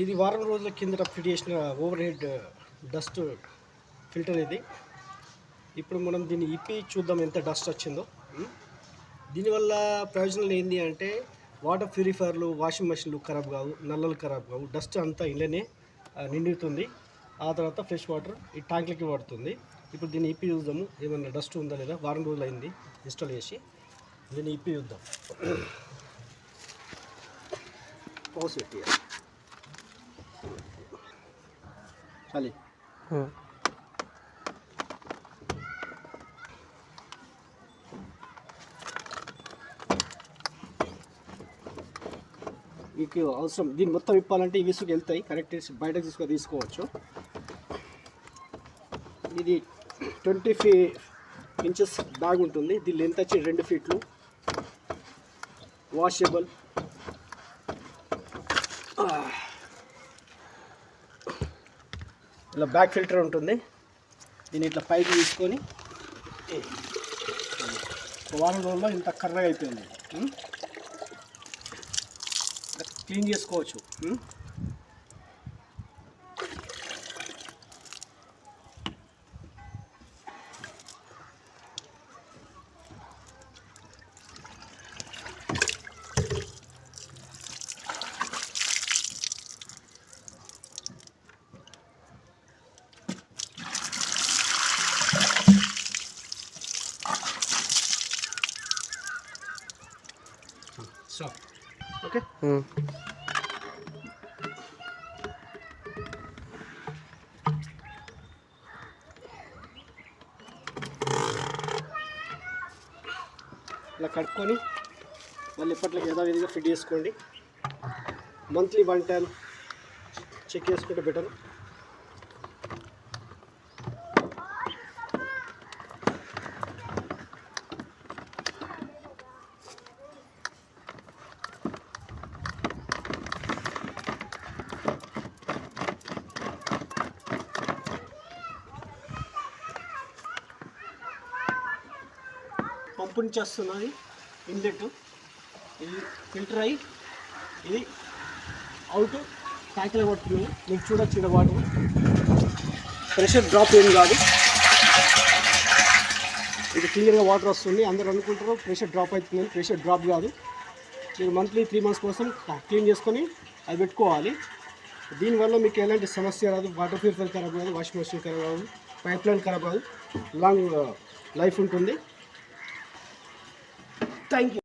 ఇది వారం రోజుల కిందట ఫిట్ చేసిన ఓవర్ హెడ్ డస్ట్ ఫిల్టర్ ఇది. ఇప్పుడు మనం దీన్ని ఇప్పి చూద్దాం ఎంత డస్ట్ వచ్చిందో. దీనివల్ల ప్రయోజనాలు ఏంటి అంటే వాటర్ ప్యూరిఫైర్లు, వాషింగ్ మెషిన్లు ఖరాబ్ కావు, నల్లలు ఖరాబ్ కావు, డస్ట్ అంతా ఇళ్ళనే నిండుతుంది. ఆ తర్వాత ఫ్రెష్ వాటర్ ఈ ట్యాంక్లకి పడుతుంది. ఇప్పుడు దీన్ని ఇప్పి చూద్దాము ఏమన్నా డస్ట్ ఉందా లేదా. వారం రోజులు అయింది ఇన్స్టాల్ చేసి. దీన్ని ఇప్పి చూద్దాం. పౌస్ పెట్టి చాలి. మీకు అవసరం దీన్ని మొత్తం ఇప్పాలంటే ఈ విసుగు వెళ్తాయి, కరెక్ట్ బయటకు తీసుకోవచ్చు. ఇది 25 ఇంచెస్ బ్యాగ్ ఉంటుంది. దీని లెంత్ వచ్చి 2 ఫీట్లు. వాషబుల్. ఇలా బ్యాక్ ఫిల్టర్ ఉంటుంది. దీన్ని ఇట్లా పైకి తీసుకొని వారం రోజుల్లో ఇంత కర్రగా అయిపోయింది. క్లీన్ చేసుకోవచ్చు. So okay. ఇలా కట్టుకొని మళ్ళీ ఎప్పట్లకి యథావిధిగా ఫిట్ చేసుకోండి. మంత్లీ 1 టైం చెక్ చేసుకుంటే బెటర్. పంపు నుంచి వస్తున్నది ఇన్లెట్, ఇది ఫిల్టర్ అయ్యి ఇది అవుట్ ట్యాంక్లో పడుతుంది. మీకు చూడొచ్చు ఇక్కడ వాటర్ ప్రెషర్ డ్రాప్ ఏం కాదు, ఇది క్లియర్గా వాటర్ వస్తుంది. అందరూ అనుకుంటారు ప్రెషర్ డ్రాప్ అవుతుంది, ప్రెషర్ డ్రాప్ కాదు. మీరు మంత్లీ 3 months కోసం క్లీన్ చేసుకొని అది పెట్టుకోవాలి. దీనివల్ల మీకు ఎలాంటి సమస్య రాదు. వాటర్ ప్యూరిఫైర్ ఖరాబ్ కాదు, వాషింగ్ మెషిన్ ఖరాబ్ కాదు, పైప్ లైన్ ఖరాబ్ కాదు, లాంగ్ లైఫ్ ఉంటుంది. Thank you.